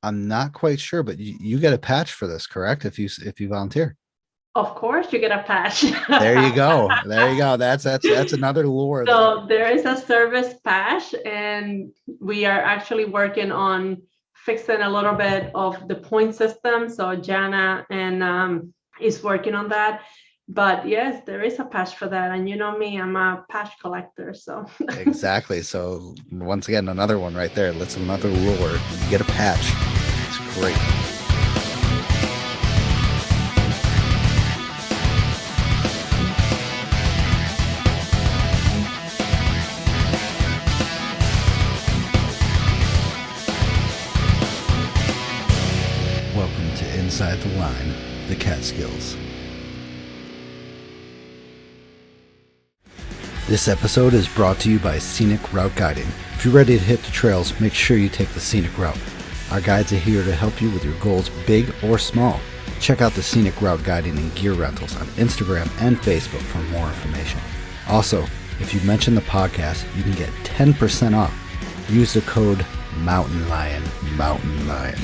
I'm not quite sure, but you get a patch for this, correct? If you volunteer. Of course, you get a patch. There you go. There you go. That's another lure that you So there is a service patch, and we are actually working on fixing a little bit of the point system. So Jana and is working on that. But yes, there is a patch for that. And you know me, I'm a patch collector. So exactly. So once again, another one right there. That's another lure. You get a patch. It's great. Welcome to Inside the Line, the Catskills. This episode is brought to you by Scenic Route Guiding. If you're ready to hit the trails, make sure you take the scenic route. Our guides are here to help you with your goals, big or small. Check out the Scenic Route Guiding and gear rentals on Instagram and Facebook for more information. Also, if you mention the podcast, you can get 10% off. Use the code Mountain Lion. Mountain Lion.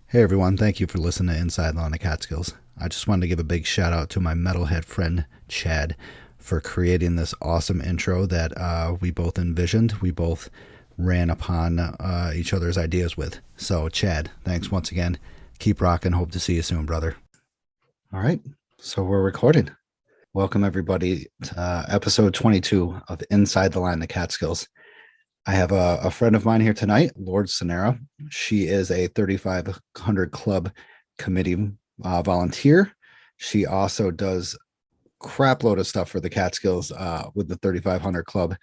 Hey everyone, thank you for listening to Inside the Line of Catskills. I just wanted to give a big shout out to my metalhead friend Chad for creating this awesome intro that we both envisioned. We both ran upon each other's ideas with. So Chad, thanks once again. Keep rocking. Hope to see you soon, brother. All right, so we're recording. Welcome everybody to episode 22 of Inside the Line of Catskills. I have a friend of mine here tonight, Lourdes Sonera. She is a 3500 Club committee volunteer. She also does crap load of stuff for the Catskills with the 3500 Club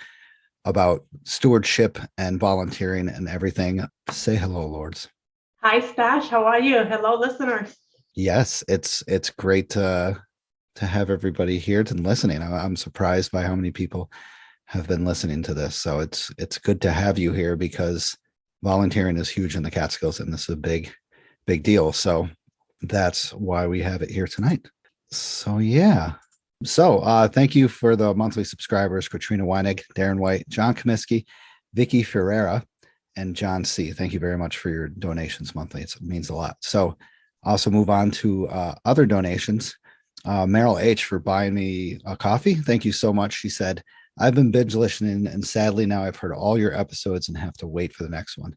about stewardship and volunteering and everything. Say hello, Lourdes. hi, Stash. How are you? Hello, listeners. Yes, it's great to have everybody here and listening. I'm surprised by how many people have been listening to this. So it's good to have you here because volunteering is huge in the Catskills and this is a big deal. So that's why we have it here tonight. So yeah. So thank you for the monthly subscribers, Katrina Weinig, Darren White, John Comiskey, Vicky Ferreira, and John C. Thank you very much for your donations monthly. It means a lot. So also move on to other donations. Meryl H for buying me a coffee. Thank you so much. She said, I've been binge listening and sadly now I've heard all your episodes and have to wait for the next one.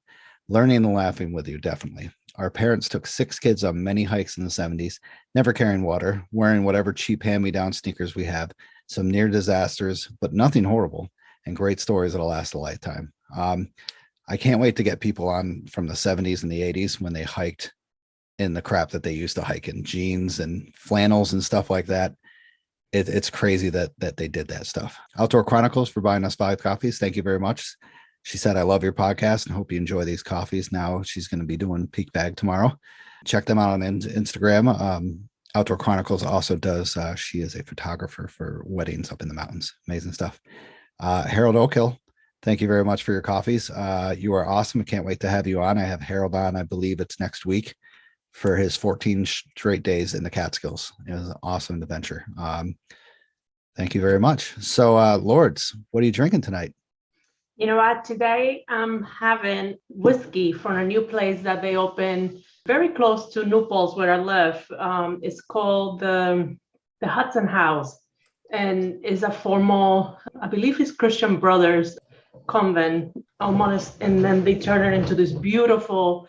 Learning and laughing with you, definitely. Our parents took 6 kids on many hikes in the 70s, never carrying water, wearing whatever cheap hand-me-down sneakers we have, some near disasters, but nothing horrible, and great stories that'll last a lifetime. I can't wait to get people on from the 70s and the 80s when they hiked in the crap that they used to hike in, jeans and flannels and stuff like that. It's crazy that they did that stuff. Outdoor Chronicles for buying us 5 coffees. Thank you very much. She said, I love your podcast and hope you enjoy these coffees. Now she's going to be doing Peak Bag tomorrow. Check them out on Instagram. Outdoor Chronicles also does, she is a photographer for weddings up in the mountains. Amazing stuff. Harold Oakhill, thank you very much for your coffees. You are awesome. I can't wait to have you on. I have Harold on, I believe it's next week for his 14 straight days in the Catskills. It was an awesome adventure. Thank you very much. So Lourdes, what are you drinking tonight? You know what? Today I'm having whiskey from a new place that they opened very close to New Paltz, where I live. It's called the Hudson House, and is a formal, I believe it's Christian Brothers convent, almost, and then they turn it into this beautiful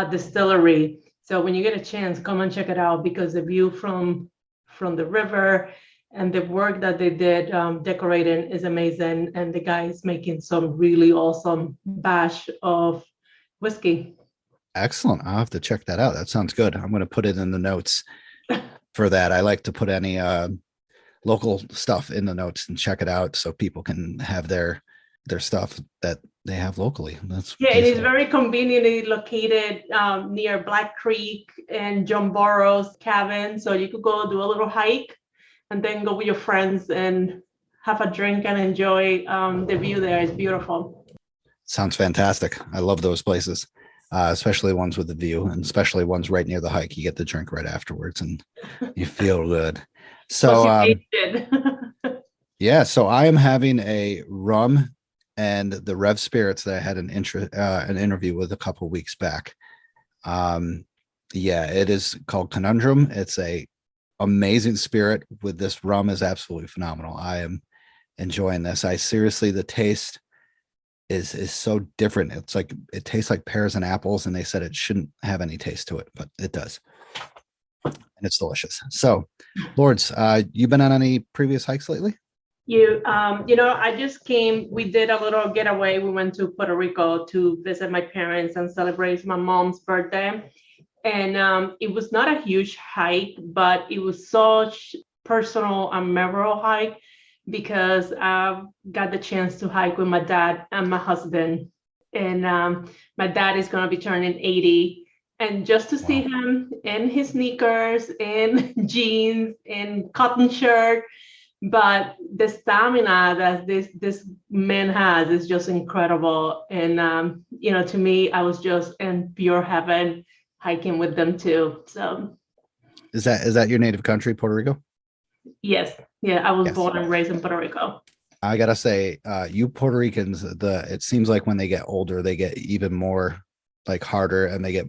distillery. So when you get a chance, come and check it out because the view from the river and the work that they did decorating is amazing. And the guy is making some really awesome batch of whiskey. Excellent. I'll have to check that out. That sounds good. I'm going to put it in the notes for that. I like to put any local stuff in the notes and check it out so people can have their stuff that they have locally. That's Yeah, it is beautiful. very conveniently located near Black Creek and John Burroughs cabin. So you could go do a little hike and then go with your friends and have a drink and enjoy the view there. It's beautiful. Sounds fantastic. I love those places, especially ones with the view and especially ones right near the hike. You get the drink right afterwards and you feel good. So, Plus you tasted. yeah, so I am having a rum and the Rev Spirits that I had an interview with a couple of weeks back. Yeah, it is called Conundrum. It's a amazing spirit with this rum is absolutely phenomenal. I am enjoying this. I seriously, the taste is so different. It's like it tastes like pears and apples, and they said it shouldn't have any taste to it, but it does, and it's delicious. So, Lourdes, you been on any previous hikes lately? I just came. We did a little getaway. We went to Puerto Rico to visit my parents and celebrate my mom's birthday. And it was not a huge hike, but it was such personal and memorable hike because I got the chance to hike with my dad and my husband. And my dad is going to be turning 80. And just to see him in his sneakers, in jeans, in cotton shirt, but the stamina that this man has is just incredible. And to me, I was just in pure heaven hiking with them too. So is that your native country, Puerto Rico? Yes. Yeah, I was born and raised in Puerto Rico. I gotta say, you Puerto Ricans, it seems like when they get older, they get even more like harder, and they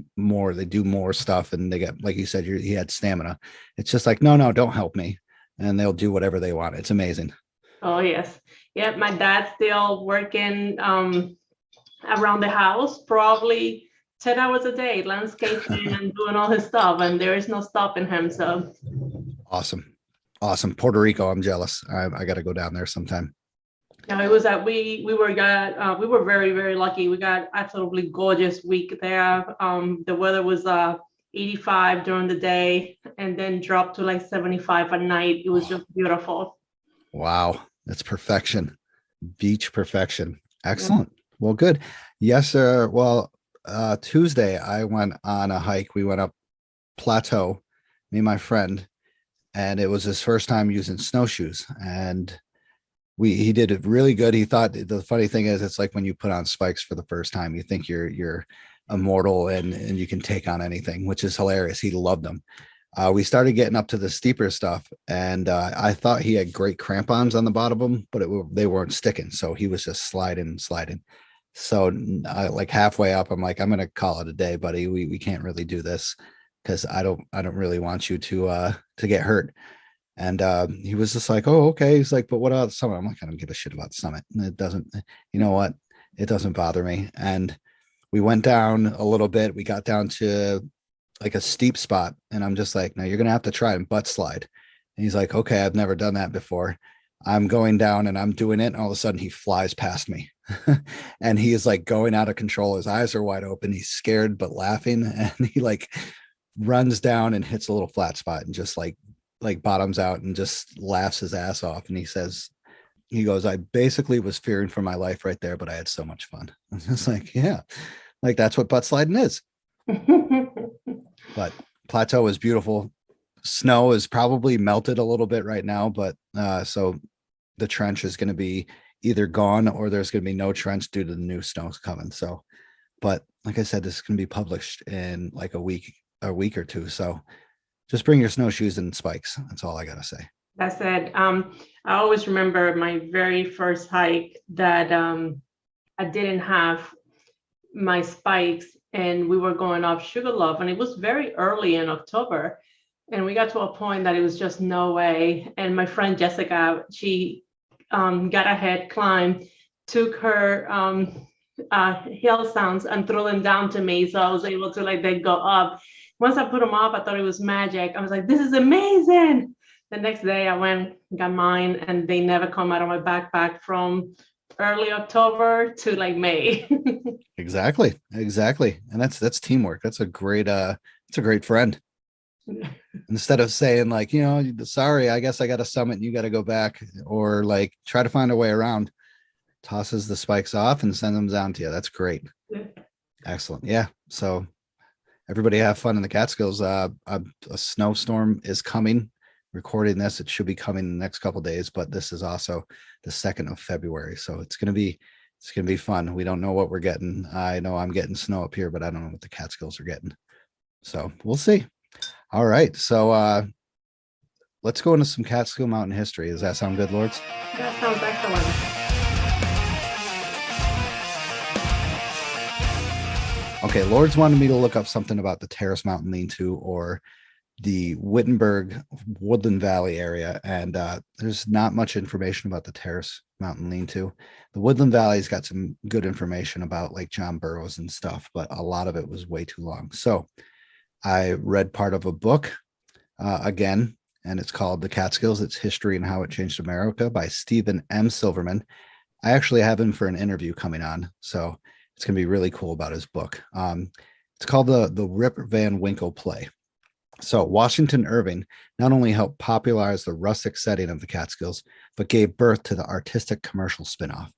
do more stuff, and they get, like you said, he had stamina. It's just like, no, don't help me. And they'll do whatever they want. It's amazing. Oh, yes. Yeah, my dad's still working around the house, probably 10 hours a day, landscaping and doing all his stuff. And there is no stopping him. So awesome. Puerto Rico, I'm jealous. I got to go down there sometime. No, it was that we were very, very lucky. We got absolutely gorgeous week there. The weather was 85 during the day and then dropped to like 75 at night. It was just beautiful. Wow, that's perfection. Beach perfection. Excellent. Yeah. Well, good. Yes, sir. Well, Tuesday I went on a hike. We went up Plateau, me and my friend, and it was his first time using snowshoes, and he did it really good. He thought, the funny thing is, it's like when you put on spikes for the first time, you think you're immortal and you can take on anything, which is hilarious. He loved them. We started getting up to the steeper stuff, and I thought he had great crampons on the bottom of them, but they weren't sticking. So he was just sliding. So like halfway up, I'm like, I'm going to call it a day, buddy. We can't really do this because I don't really want you to get hurt. And he was just like, oh, okay. He's like, but what about the summit? I'm like, I don't give a shit about the summit. And it doesn't, you know what? It doesn't bother me. And we went down a little bit. We got down to like a steep spot. And I'm just like, no, you're going to have to try and butt slide. And he's like, okay, I've never done that before. I'm going down and I'm doing it. And all of a sudden he flies past me and he is like going out of control. His eyes are wide open. He's scared, but laughing. And he like runs down and hits a little flat spot and just like bottoms out and just laughs his ass off. And he goes, I basically was fearing for my life right there, but I had so much fun. I was just like, yeah, like that's what butt sliding is. But Plateau is beautiful. Snow is probably melted a little bit right now, but so the trench is going to be either gone or there's going to be no trench due to the new snow coming. So, but like I said, this is going to be published in like a week or two. So just bring your snowshoes and spikes. That's all I got to say. That said, I always remember my very first hike that I didn't have my spikes and we were going up Sugarloaf, and it was very early in October. And we got to a point that it was just no way. And my friend Jessica, she got ahead, climbed, took her hill sounds and threw them down to me. So I was able to like then go up. Once I put them up, I thought it was magic. I was like, this is amazing. The next day I went, got mine, and they never come out of my backpack from early October to like May. Exactly. And that's teamwork. That's a great friend. Instead of saying like, sorry, I guess I got a summit and you got to go back, or like try to find a way around, tosses the spikes off and send them down to you. That's great. Yeah. Excellent. Yeah. So everybody have fun in the Catskills. A snowstorm is coming. Recording this, it should be coming in the next couple of days, but this is also the 2nd of February. So it's going to be fun. We don't know what we're getting. I know I'm getting snow up here, but I don't know what the Catskills are getting. So we'll see. All right. So let's go into some Catskill Mountain history. Does that sound good, Lourdes? That sounds excellent. Okay, Lourdes wanted me to look up something about the Terrace Mountain Lean-To or the Wittenberg Woodland Valley area, and there's not much information about the Terrace Mountain Lean-To. The Woodland Valley's got some good information about like John Burroughs and stuff, but a lot of it was way too long. So I read part of a book again, and it's called The Catskills: Its History and How It Changed America by Stephen M. Silverman. I actually have him for an interview coming on, so it's going to be really cool about his book. It's called the Rip Van Winkle Play. So Washington Irving not only helped popularize the rustic setting of the Catskills, but gave birth to the artistic commercial spinoff.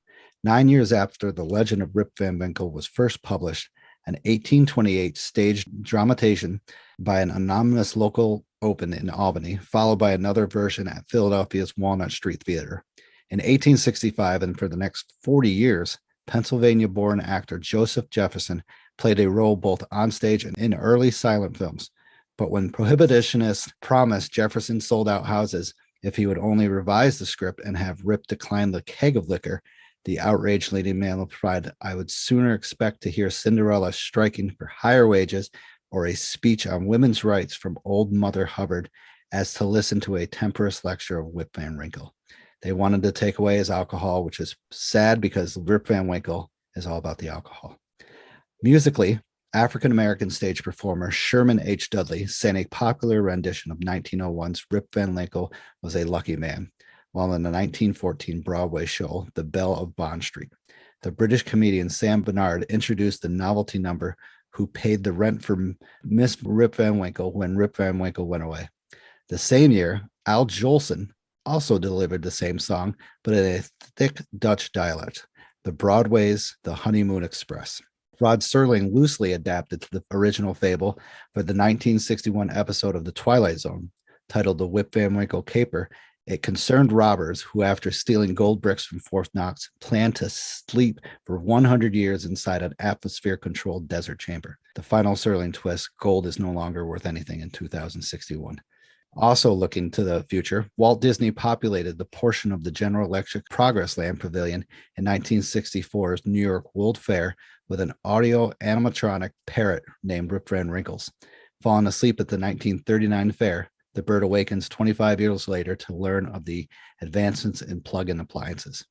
9 years after The Legend of Rip Van Winkle was first published, an 1828 staged dramatization by an anonymous local opened in Albany, followed by another version at Philadelphia's Walnut Street Theater. In 1865, and for the next 40 years, Pennsylvania-born actor Joseph Jefferson played a role both on stage and in early silent films. But when prohibitionists promised Jefferson sold out houses if he would only revise the script and have Rip decline the keg of liquor, the outraged leading man replied, "I would sooner expect to hear Cinderella striking for higher wages or a speech on women's rights from old Mother Hubbard as to listen to a temperous lecture of Rip Van Winkle." They wanted to take away his alcohol, which is sad because Rip Van Winkle is all about the alcohol. Musically, African-American stage performer Sherman H. Dudley sang a popular rendition of 1901's Rip Van Winkle Was a Lucky Man, while in the 1914 Broadway show, The Belle of Bond Street. The British comedian Sam Bernard introduced the novelty number Who Paid the Rent for Miss Rip Van Winkle when Rip Van Winkle went away. The same year, Al Jolson also delivered the same song, but in a thick Dutch dialect, the Broadway's The Honeymoon Express. Rod Serling loosely adapted the original fable for the 1961 episode of The Twilight Zone, titled The Rip Van Winkle Caper. It concerned robbers who, after stealing gold bricks from Fort Knox, planned to sleep for 100 years inside an atmosphere-controlled desert chamber. The final Serling twist, gold is no longer worth anything in 2061. Also looking to the future, Walt Disney populated the portion of the General Electric Progress Land Pavilion in 1964's New York World Fair with an audio animatronic parrot named Rip Van Winkles. Falling asleep at the 1939 fair, the bird awakens 25 years later to learn of the advancements in plug-in appliances.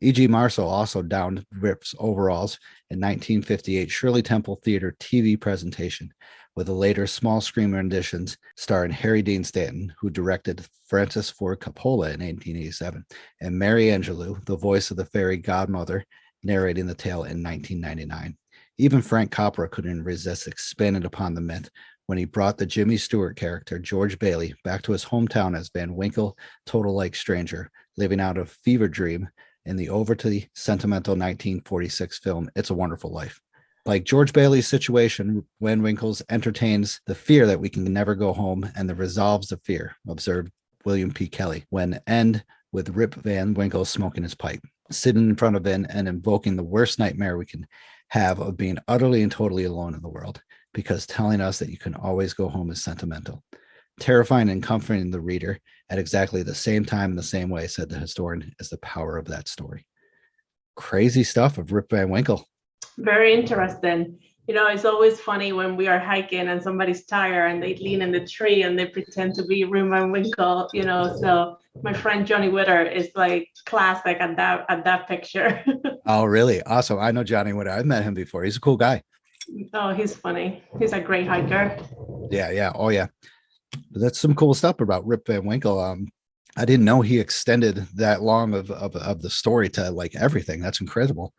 E.G. Marshall also donned Rip's overalls in 1958 Shirley Temple Theater TV presentation, with the later small screen renditions starring Harry Dean Stanton, who directed Francis Ford Coppola in 1887, and Mary Angelou, the voice of the fairy godmother, narrating the tale in 1999. Even Frank Capra couldn't resist expanding upon the myth when he brought the Jimmy Stewart character, George Bailey, back to his hometown as Van Winkle, total-like stranger, living out a fever dream in the overtly sentimental 1946 film It's a Wonderful Life. Like George Bailey's situation, Van Winkle's entertains the fear that we can never go home and the resolves of fear, observed William P. Kelly, when end with Rip Van Winkle smoking his pipe, sitting in front of Vin and invoking the worst nightmare we can have of being utterly and totally alone in the world, because telling us that you can always go home is sentimental. Terrifying and comforting the reader at exactly the same time in the same way, said the historian, is the power of that story. Crazy stuff of Rip Van Winkle. Very interesting. You know, it's always funny when we are hiking and somebody's tired and they lean in the tree and they pretend to be Rip Van Winkle, you know. So my friend Johnny Witter is like classic at that picture. Oh, really? Awesome. I know Johnny Witter. I've met him before. He's a cool guy. Oh, he's funny. He's a great hiker. Yeah. Oh, yeah. But that's some cool stuff about Rip Van Winkle. I didn't know he extended that long of the story to like everything. That's incredible.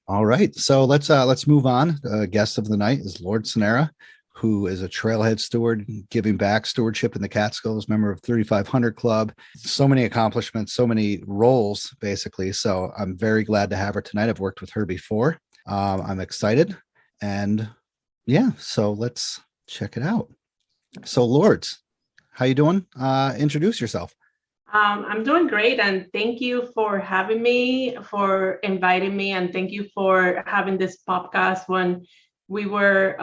All right, so let's move on. Guest of the night is Lourdes Sonera, who is a trailhead steward, giving back stewardship in the Catskills, member of 3500 Club. So many accomplishments, so many roles, basically. So I'm very glad to have her tonight. I've worked with her before. I'm excited, and yeah, so let's check it out. So Lourdes, how you doing? Introduce yourself. I'm doing great, and thank you for having me, for inviting me, and thank you for having this podcast. When we were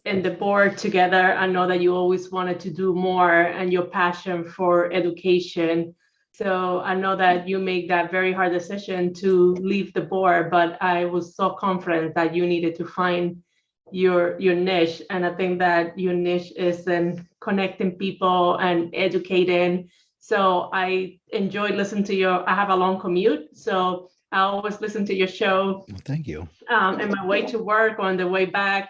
in the board together, I know that you always wanted to do more and your passion for education. So I know that you made that very hard decision to leave the board, but I was so confident that you needed to find your niche. And I think that your niche is in connecting people and educating. So I enjoyed listening to I have a long commute, so I always listen to your show Well, thank you. on my way to work, on the way back.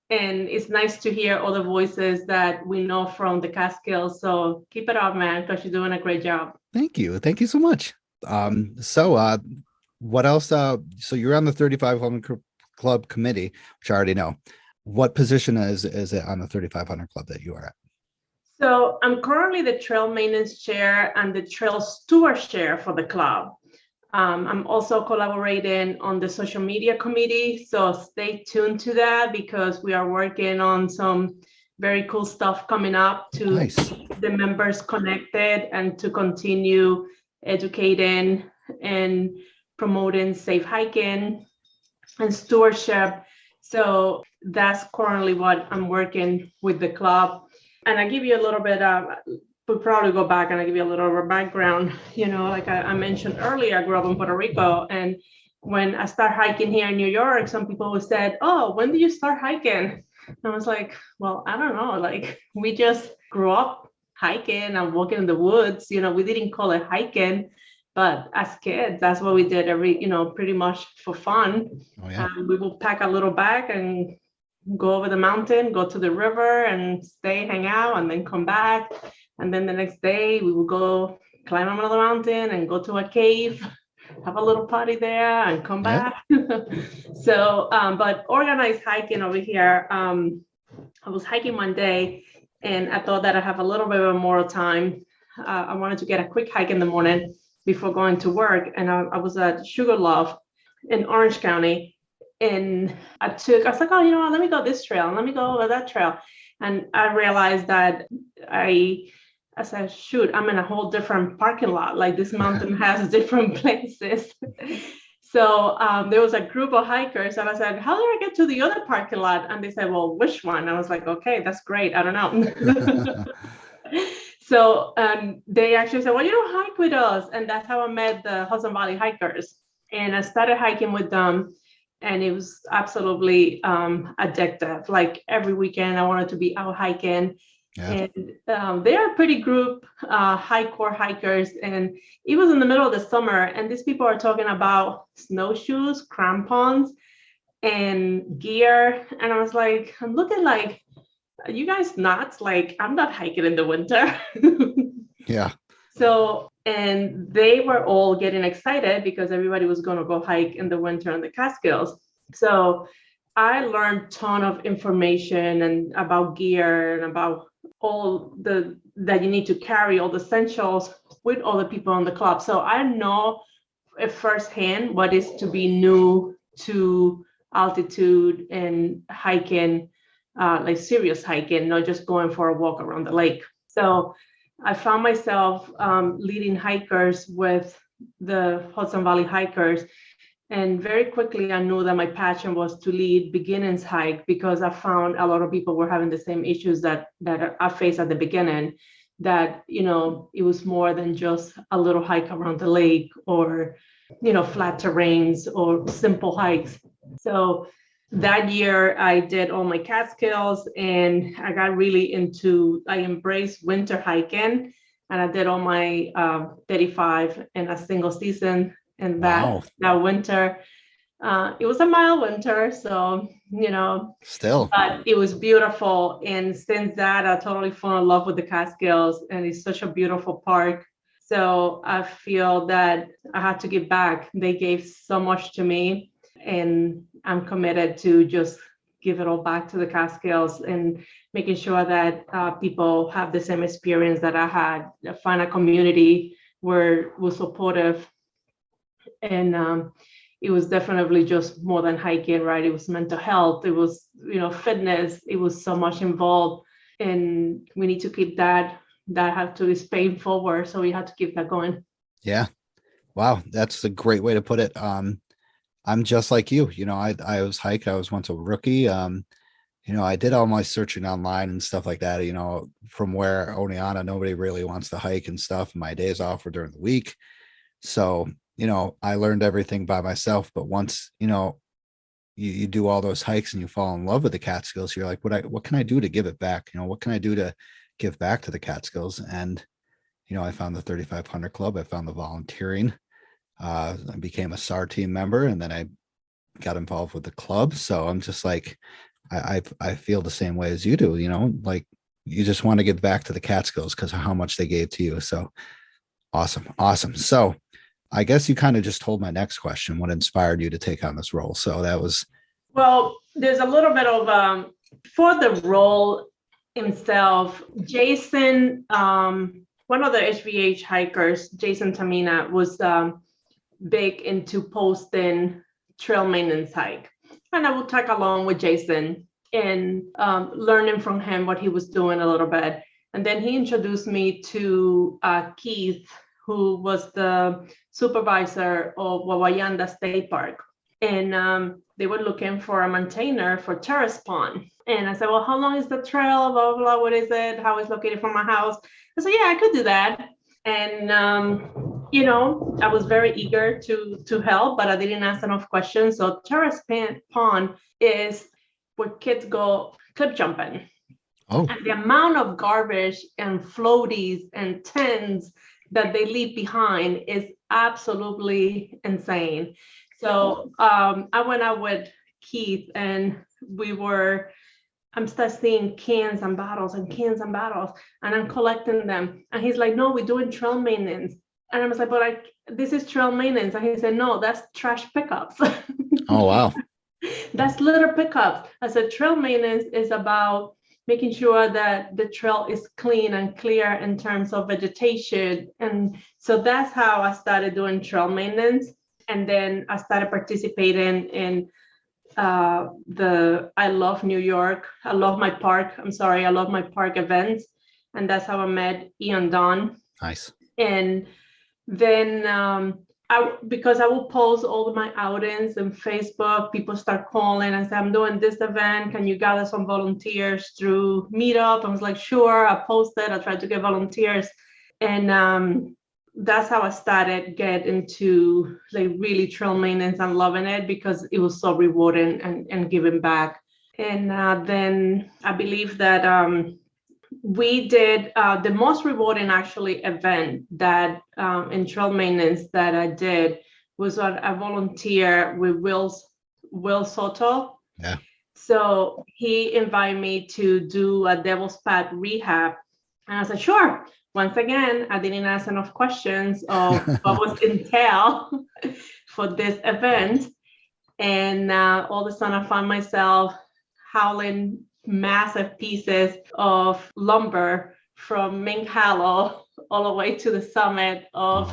And it's nice to hear all the voices that we know from the Catskills. So keep it up, man, because you're doing a great job. Thank you. Thank you so much. What else? So you're on the 3,500 Club committee, which I already know. What position is it on the 3,500 Club that you are at? So I'm currently the trail maintenance chair and the trail steward chair for the club. I'm also collaborating on the social media committee, so stay tuned to that because we are working on some very cool stuff coming up to Nice. keep the members connected and to continue educating and promoting safe hiking and stewardship. So that's currently what I'm working with the club. And I give you a little bit of, we'll probably go back and I give you a little of a background. Like I mentioned earlier, I grew up in Puerto Rico. And when I started hiking here in New York, some people said, "Oh, when did you start hiking?" And I was like, well, I don't know. Like we just grew up hiking and walking in the woods. We didn't call it hiking, but as kids, that's what we did pretty much for fun. Oh yeah. We would pack a little bag and go over the mountain, go to the river and stay, hang out, and then come back. And then the next day we would go climb another mountain and go to a cave, have a little party there and come Yeah. back. So, but organized hiking over here, I was hiking one day and I thought that I have a little bit of more time. I wanted to get a quick hike in the morning before going to work. And I was at Sugarloaf in Orange County. And I was like, oh, let me go this trail and let me go over that trail. And I realized that I said, shoot, I'm in a whole different parking lot. Like this mountain has different places. So there was a group of hikers and I said, how do I get to the other parking lot? And they said, well, which one? I was like, okay, that's great. I don't know. So they actually said, well, hike with us. And that's how I met the Hudson Valley hikers. And I started hiking with them. And it was absolutely addictive. Like every weekend, I wanted to be out hiking. Yeah. And they are a pretty group, hardcore hikers. And it was in the middle of the summer. And these people are talking about snowshoes, crampons, and gear. And I was like, I'm looking like, are you guys nuts? Like, I'm not hiking in the winter. Yeah. So, and they were all getting excited because everybody was going to go hike in the winter on the Catskills. So I learned a ton of information and about gear and about all that you need to carry, all the essentials with all the people on the club. So I know firsthand what is to be new to altitude and hiking, like serious hiking, not just going for a walk around the lake. So I found myself leading hikers with the Hudson Valley hikers. And very quickly, I knew that my passion was to lead beginnings hike because I found a lot of people were having the same issues that I faced at the beginning, that, it was more than just a little hike around the lake or, flat terrains or simple hikes. So that year I did all my Catskills and I got really I embraced winter hiking and I did all my 35 in a single season. And that winter, it was a mild winter. So, still, but it was beautiful. And since that, I totally fell in love with the Catskills and it's such a beautiful park. So I feel that I had to give back. They gave so much to me. And I'm committed to just give it all back to the Catskills and making sure that people have the same experience that I had, find a community where it was supportive. And it was definitely just more than hiking, right? It was mental health, it was, fitness, it was so much involved. And we need to keep that have to is paying forward. So we had to keep that going. Yeah. Wow. That's a great way to put it. I'm just like you, I was hiking. I was once a rookie. I did all my searching online and stuff like that, from where Oneonta, nobody really wants to hike and stuff. My days off were during the week. So, I learned everything by myself. But once, you do all those hikes and you fall in love with the Catskills. You're like, what can I do to give it back? What can I do to give back to the Catskills? And I found the 3500 Club. I found the volunteering. I became a SAR team member, and then I got involved with the club. So I'm just like, I feel the same way as you do. Like you just want to give back to the Catskills because of how much they gave to you. So awesome. So I guess you kind of just told my next question. What inspired you to take on this role? So that was. Well, there's a little bit of for the role himself. Jason, one of the HVH hikers, Jason Tamina, was big into posting trail maintenance hike, and I would tag along with Jason and learning from him what he was doing a little bit. And then he introduced me to Keith, who was the supervisor of Wawayanda State Park. And they were looking for a maintainer for Terrace Pond. And I said, well, how long is the trail? Blah, blah, blah. What is it? How is it located from my house? I said, yeah, I could do that. And, I was very eager to help, but I didn't ask enough questions. So Terrace Pond is where kids go cliff jumping. Oh. And the amount of garbage and floaties and tents that they leave behind is absolutely insane. So I went out with Keith, and I'm still seeing cans and bottles, and I'm collecting them. And he's like, no, we're doing trail maintenance. And I was like, but this is trail maintenance. And he said, no, that's trash pickups. Oh, wow. That's litter pickups. I said, trail maintenance is about making sure that the trail is clean and clear in terms of vegetation. And so that's how I started doing trail maintenance. And then I started participating in I love New York. I love my park events. And that's how I met Ian Don. Nice. And then because I will post all of my outings on Facebook, people start calling and say, I'm doing this event. Can you gather some volunteers through Meetup? I was like, sure. I posted. I tried to get volunteers. And that's how I started getting into like really trail maintenance and loving it because it was so rewarding and giving back. And then I believe that we did the most rewarding actually event that in trail maintenance that I did was a volunteer with Will Soto. Yeah. So he invited me to do a Devil's Path rehab. And I said, sure. Once again, I didn't ask enough questions of what was entailed for this event. And all of a sudden I found myself hauling massive pieces of lumber from Mink Hollow all the way to the summit of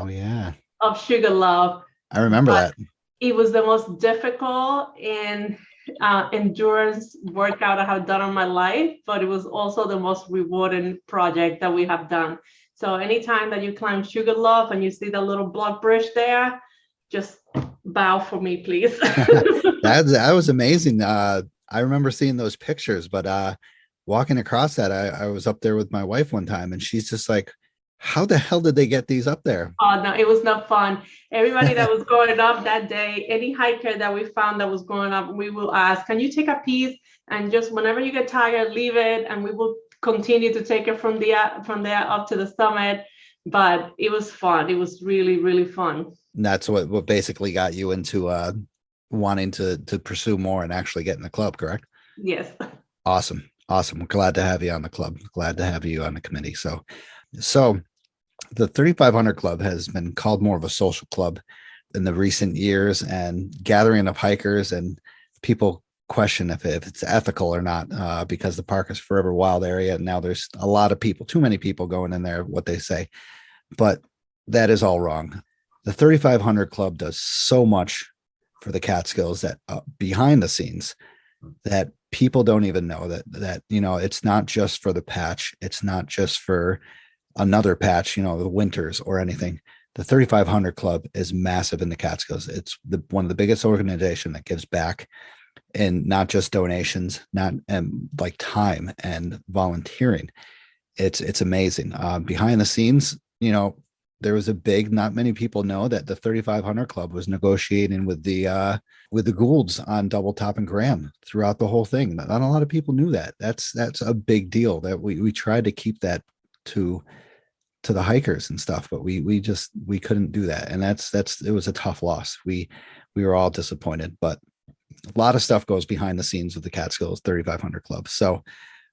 Sugarloaf. I remember that. It was the most difficult and endurance workout I have done in my life, but it was also the most rewarding project that we have done. So anytime that you climb Sugarloaf and you see the little block bridge there, just bow for me, please. That was amazing. I remember seeing those pictures, but walking across that, I was up there with my wife one time, and she's just like, how the hell did they get these up there? Oh, no, it was not fun. Everybody that was going up that day, any hiker that we found that was going up, we will ask, can you take a piece? And just whenever you get tired, leave it. And we will continue to take it from there up to the summit. But it was fun. It was really, really fun. And that's what basically got you into wanting to pursue more and actually get in the club, correct? Yes. Awesome. We're glad to have you on the club. Glad to have you on the committee. So the 3500 Club has been called more of a social club in the recent years, and gathering of hikers, and people question if it's ethical or not, because the park is forever wild area. And now there's a lot of people, too many people going in there, what they say, but that is all wrong. The 3500 Club does so much for the Catskills that behind the scenes that people don't even know that it's not just for the patch. It's not just for another patch, the winters or anything. The 3500 Club is massive in the Catskills. It's one of the biggest organization that gives back, and not just donations, not like time and volunteering. It's amazing. Behind the scenes, there was a big, not many people know that the 3500 Club was negotiating with the Goulds on Double Top and Graham throughout the whole thing. Not a lot of people knew that. That's a big deal that we tried to keep that to the hikers and stuff, but we couldn't do that. And that's it was a tough loss. We were all disappointed, but a lot of stuff goes behind the scenes with the Catskills 3500 Club. So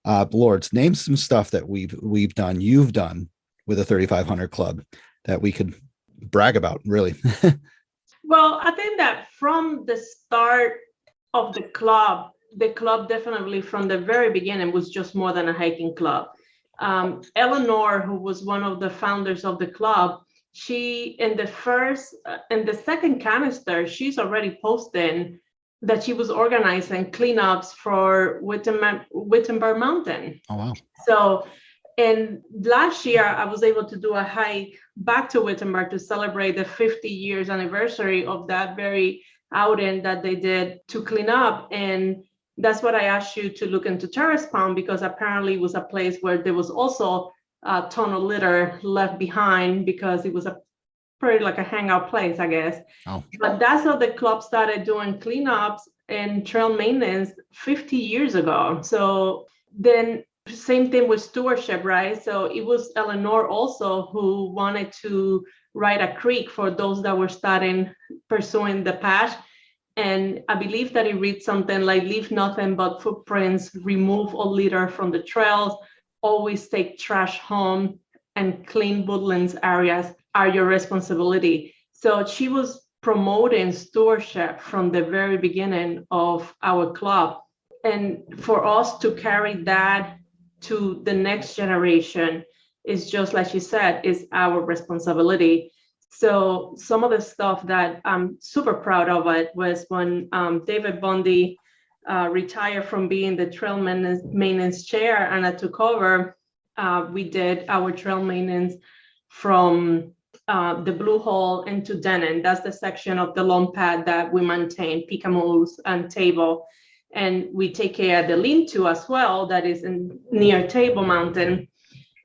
Lourdes, name some stuff that you've done with the 3500 Club that we could brag about, really. Well, I think that from the start of the club definitely from the very beginning was just more than a hiking club. Eleanor, who was one of the founders of the club, she in the second canister, she's already posting that she was organizing cleanups for Wittenberg Mountain. Oh, wow. So, and last year I was able to do a hike back to Wittenberg to celebrate the 50 years anniversary of that very outing that they did to clean up. And that's what I asked you to look into Terrace Pond, because apparently it was a place where there was also a ton of litter left behind because it was a pretty like a hangout place, I guess. Oh. But that's how the club started doing cleanups and trail maintenance 50 years ago. So then same thing with stewardship, right? So it was Eleanor also who wanted to write a creek for those that were starting pursuing the path. And I believe that it reads something like, leave nothing but footprints, remove all litter from the trails, always take trash home, and clean woodlands areas are your responsibility. So she was promoting stewardship from the very beginning of our club. And for us to carry that to the next generation is just like she said, is our responsibility. So some of the stuff that I'm super proud of it was when David Bundy retired from being the trail maintenance chair and I took over. We did our trail maintenance from the Blue Hole into Denon. That's the section of the lawn pad that we maintain, Picamoose and Table. And we take care of the lean-to as well, that is near Table Mountain.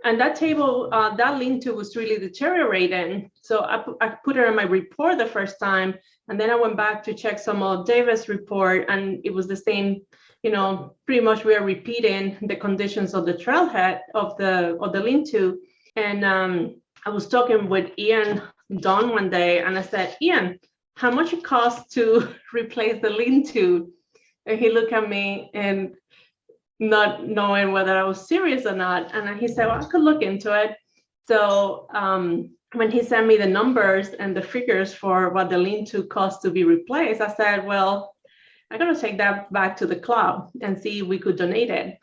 And that that lean-to was really deteriorating. So I put it in my report the first time, and then I went back to check some of Davis' report, and it was the same. Pretty much we are repeating the conditions of the trailhead of the lean-to. And I was talking with Ian Dunn one day, and I said, Ian, how much it costs to replace the lean-to? And he looked at me and not knowing whether I was serious or not. And he said, well, I could look into it. So when he sent me the numbers and the figures for what the lean-to cost to be replaced, I said, well, I'm going to take that back to the club and see if we could donate it.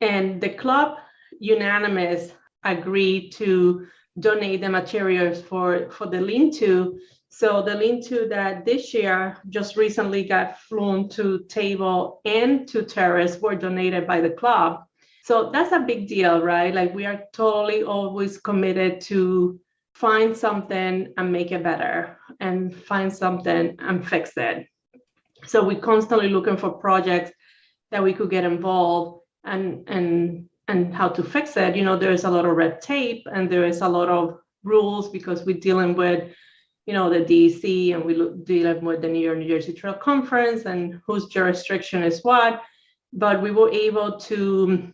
And the club unanimous agreed to donate the materials for the lean-to. So the lean-to that this year just recently got flown to Table and to Terrace were donated by the club. So that's a big deal, right? Like we are totally always committed to find something and make it better and find something and fix it. So we're constantly looking for projects that we could get involved and how to fix it. There's a lot of red tape and there is a lot of rules because we're dealing with the DEC and we're dealing with the New York, New Jersey Trail Conference and whose jurisdiction is what. But we were able to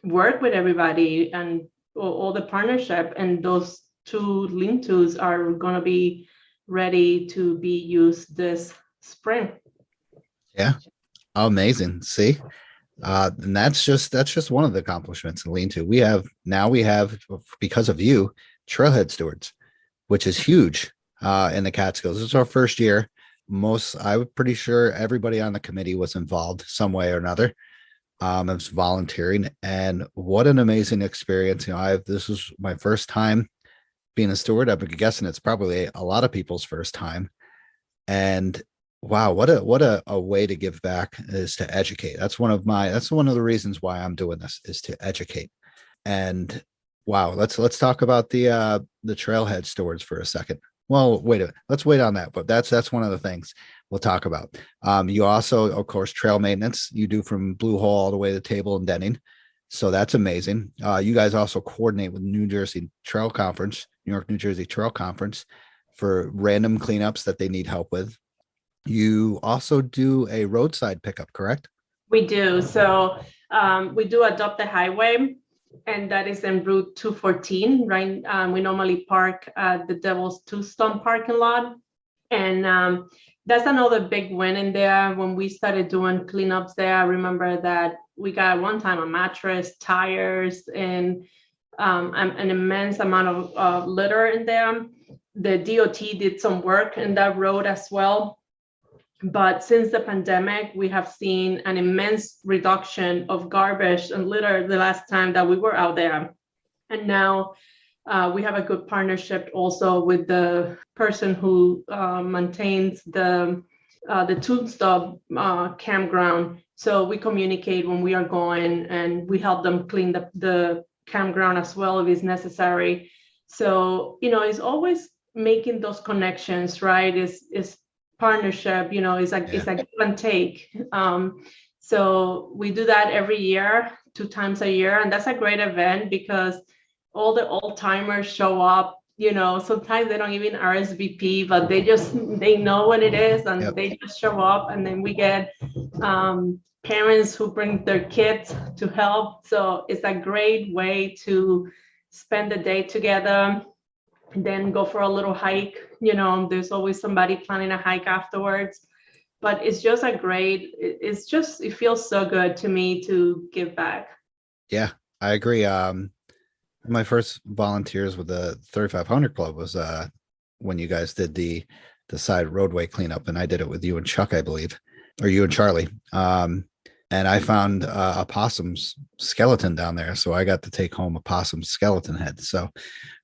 work with everybody and all the partnership, and those two lean-tos are going to be ready to be used this spring. Yeah. Amazing. See? And that's just one of the accomplishments in lean-to. We have because of you, trailhead stewards, which is huge in the Catskills. This is our first year. I'm pretty sure everybody on the committee was involved some way or another. It was volunteering, and what an amazing experience. This is my first time being a steward. I'm guessing it's probably a lot of people's first time. And wow, what a way to give back is to educate. That's one of the reasons why I'm doing this, is to educate. And wow, let's talk about the trailhead stewards for a second. Well, let's wait on that, but that's one of the things we'll talk about. You also, of course, trail maintenance you do from Blue Hole all the way to Table and Denning. So that's amazing. You guys also coordinate with New York, New Jersey Trail Conference for random cleanups that they need help with. You also do a roadside pickup, correct? We do. So we do adopt the highway, and that is in Route 214, right? We normally park at the Devil's Tombstone parking lot. And that's another big win in there. When we started doing cleanups there, I remember that we got one time a mattress, tires, and an immense amount of litter in there. The DOT did some work in that road as well. But since the pandemic, we have seen an immense reduction of garbage and litter the last time that we were out there. And now we have a good partnership also with the person who maintains the Tombstone campground. So we communicate when we are going, and we help them clean the campground as well if it's necessary. So, it's always making those connections, right? Is partnership, it's a give and take. So we do that every year, 2 times a year, and that's a great event because all the old timers show up. Sometimes they don't even RSVP, but they know what it is, and Yep. they just show up. And then we get parents who bring their kids to help. So it's a great way to spend the day together, then go for a little hike. There's always somebody planning a hike afterwards. But it's just it feels so good to me to give back. Yeah, I agree. My first volunteers with the 3500 Club was when you guys did the side roadway cleanup, and I did it with you and Chuck, I believe, or you and Charlie. And I found a possum's skeleton down there, so I got to take home a possum skeleton head. So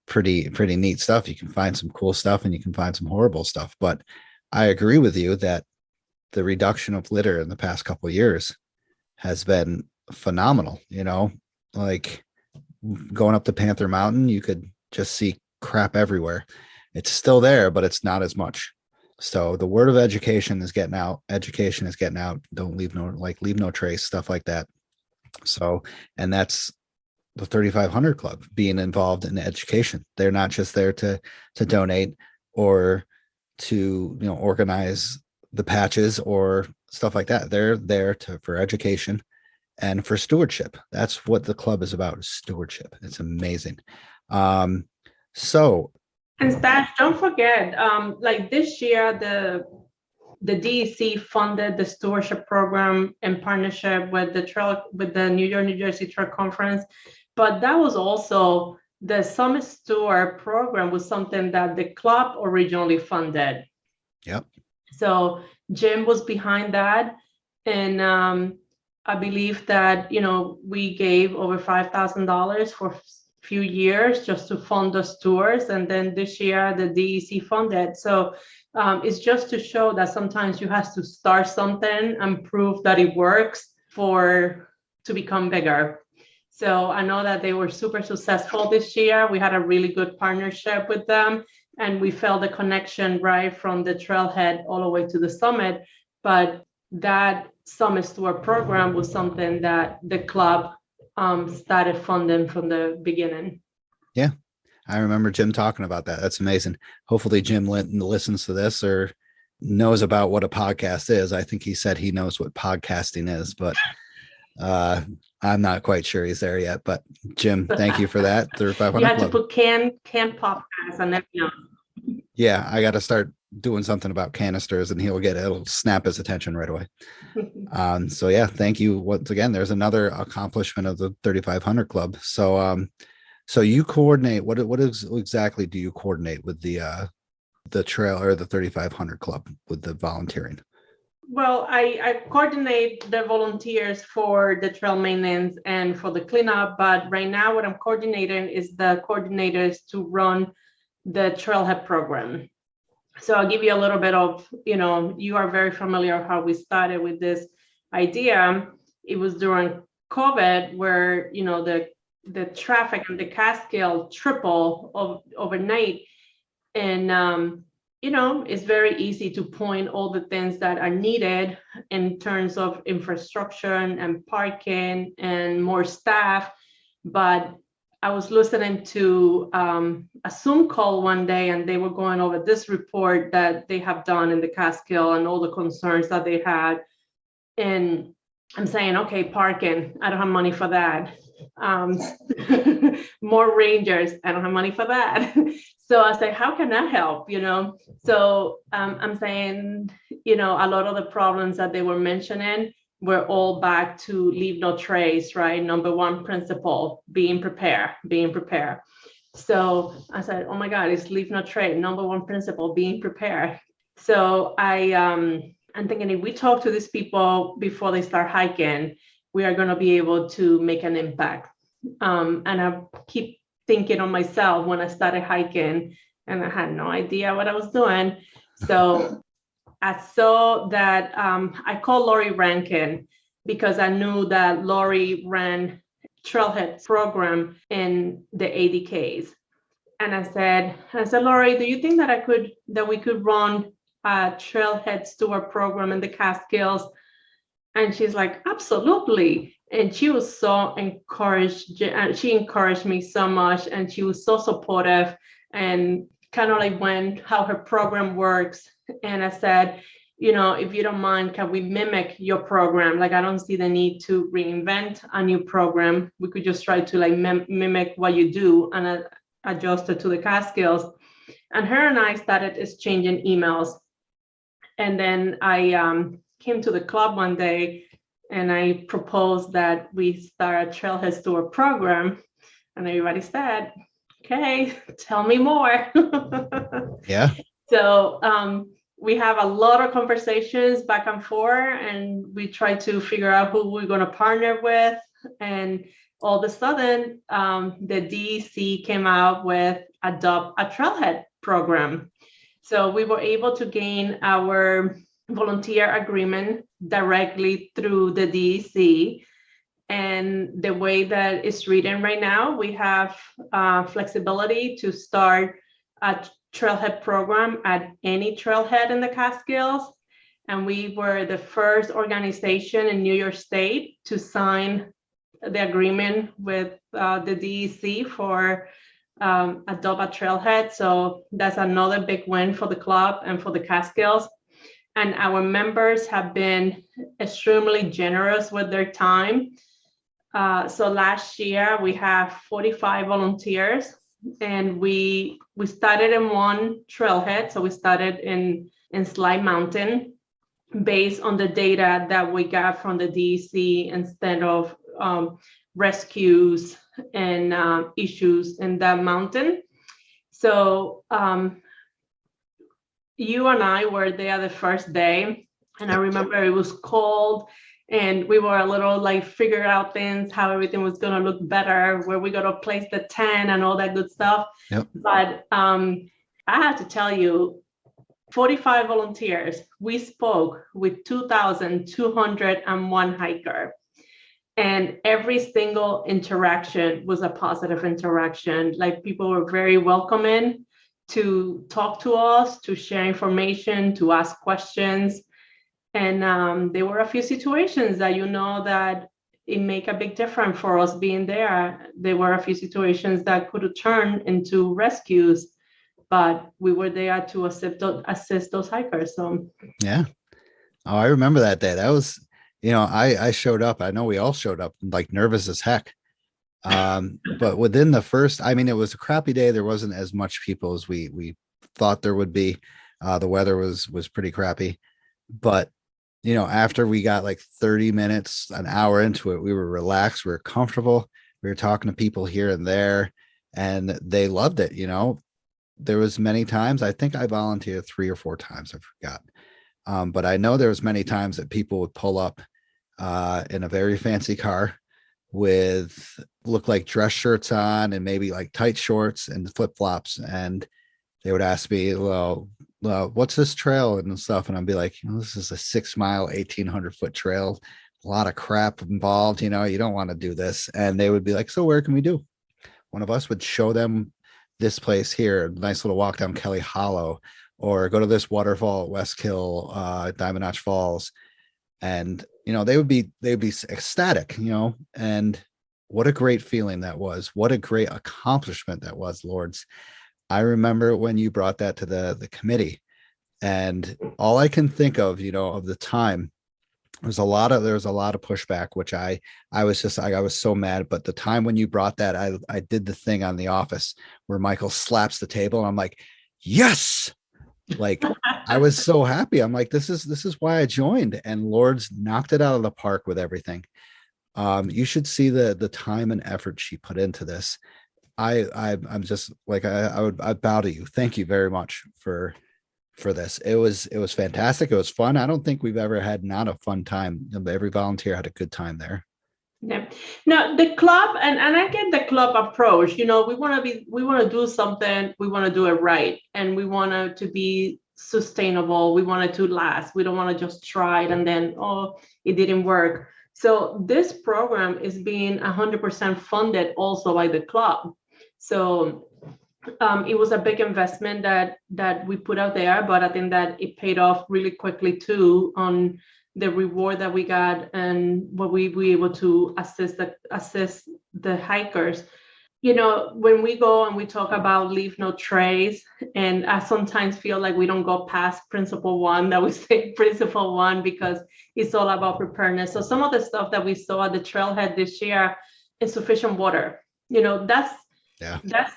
pretty neat stuff. You can find some cool stuff, and you can find some horrible stuff. But I agree with you that the reduction of litter in the past couple of years has been phenomenal. Like going up to Panther Mountain, you could just see crap everywhere. It's still there, but it's not as much. So the word of education is getting out. Education is getting out. Don't leave no trace, stuff like that. So, and that's the 3500 Club being involved in education. They're not just there to donate or to organize the patches or stuff like that. They're there for education and for stewardship. That's what the club is about, is stewardship. It's amazing. So And Stash, don't forget, like this year, the DEC funded the stewardship program in partnership with the New York, New Jersey Trail Conference. But that was also the Summit Steward program was something that the club originally funded. Yep. So Jim was behind that. And I believe that, we gave over $5,000 for a few years just to fund the tours. And then this year, the DEC funded. So it's just to show that sometimes you have to start something and prove that it works to become bigger. So I know that they were super successful this year. We had a really good partnership with them, and we felt the connection right from the trailhead all the way to the summit. But that Summit Steward program was something that the club started funding from the beginning. Yeah, I remember Jim talking about that. That's amazing. Hopefully Jim listens to this or knows about what a podcast is. I think he said he knows what podcasting is, but I'm not quite sure he's there yet. But Jim, thank you for that. 3500 You have Club. to put canned podcast on that. Yeah, I got to start doing something about canisters, and it'll snap his attention right away. So yeah, thank you once again. There's another accomplishment of the 3500 Club. So so you coordinate, what exactly do you coordinate with the trail or the 3500 Club with the volunteering? Well, I coordinate the volunteers for the trail maintenance and for the cleanup, but right now what I'm coordinating is the coordinators to run the trailhead program. So I'll give you a little bit of, you are very familiar how we started with this idea. It was during COVID where, the traffic and the Catskill triple overnight. And it's very easy to point all the things that are needed in terms of infrastructure and parking and more staff. But I was listening to a Zoom call one day, and they were going over this report that they have done in the Catskill and all the concerns that they had. And I'm saying, okay, parking, I don't have money for that. More rangers, I don't have money for that. So I say, how can I help? So I'm saying, a lot of the problems that they were mentioning were all back to leave no trace, right? Number one principle, being prepared. So I said, oh my God, it's leave no trace. Number one principle, being prepared. So I'm thinking, if we talk to these people before they start hiking, we are going to be able to make an impact. And I keep thinking on myself when I started hiking, and I had no idea what I was doing. So I saw that I called Lori Rankin because I knew that Lori ran trailhead program in the ADKs. And I said, Lori, do you think that we could run a trailhead steward program in the Catskills? And she's like, absolutely. And she was so encouraged. She encouraged me so much, and she was so supportive and kind of like how her program works. And I said, if you don't mind, can we mimic your program? Like, I don't see the need to reinvent a new program. We could just try to like mimic what you do and adjust it to the Catskills. And her and I started exchanging emails. And then I came to the club one day and I proposed that we start a trailhead steward program. And everybody said, okay, tell me more. Yeah. So we have a lot of conversations back and forth, and we try to figure out who we're going to partner with. And all of a sudden, the DEC came out with Adopt a Trailhead program. So we were able to gain our volunteer agreement directly through the DEC. And the way that it's written right now, we have flexibility to start a trailhead program at any trailhead in the Catskills. And we were the first organization in New York State to sign the agreement with the DEC for Adopt a Trailhead. So that's another big win for the club and for the Catskills. And our members have been extremely generous with their time. So last year we have 45 volunteers, and we started in one trailhead. So we started in Slide Mountain based on the data that we got from the DEC instead of rescues and issues in that mountain. So you and I were there the first day, and I remember it was cold, and we were a little like figure out things, how everything was going to look better, where we got to place the tent and all that good stuff. Yep. But I have to tell you, 45 volunteers, we spoke with 2,201 hiker. And every single interaction was a positive interaction. Like, people were very welcoming to talk to us, to share information, to ask questions. And there were a few situations that that it make a big difference for us being there. There were a few situations that could have turned into rescues, but we were there to assist those hikers. So yeah. Oh, I remember that day. That was, I showed up. I know we all showed up like nervous as heck. But within the first, it was a crappy day. There wasn't as much people as we thought there would be. The weather was pretty crappy, but after we got like 30 minutes, an hour into it, we were relaxed, we were comfortable, we were talking to people here and there, and they loved it. There was many times, I think I volunteered 3 or 4 times, I forgot. But I know there was many times that people would pull up in a very fancy car with look like dress shirts on and maybe like tight shorts and flip-flops, and they would ask me, well, what's this trail and stuff, and I'd be like, this is a 6-mile 1,800-foot trail, a lot of crap involved, you don't want to do this. And they would be like, so where can we do? One of us would show them this place here, a nice little walk down Kelly Hollow, or go to this waterfall at Westkill, Diamond Notch Falls. And, they'd be ecstatic, and what a great feeling that was. What a great accomplishment that was, Lourdes. I remember when you brought that to the committee, and all I can think of the time, there was a lot of pushback, which I was so mad. But the time when you brought that, I did the thing on The Office where Michael slaps the table, and I'm like, yes, like I was so happy. I'm like, this is why I joined. And Lourdes knocked it out of the park with everything. You should see the time and effort she put into this. I'm just like, I bow to you. Thank you very much for this. It was fantastic. It was fun. I don't think we've ever had not a fun time. Every volunteer had a good time there. Yeah. Now the club, and I get the club approach. We want to do something. We want to do it right, and we want it to be sustainable. We want it to last. We don't want to just try it and then, oh, it didn't work. So this program is being 100% funded also by the club. So it was a big investment that we put out there, but I think that it paid off really quickly too on the reward that we got and what we were able to assist the hikers. When we go and we talk about leave no trace, and I sometimes feel like we don't go past principle one, that we say principle one, because it's all about preparedness. So some of the stuff that we saw at the trailhead this year, insufficient water, that's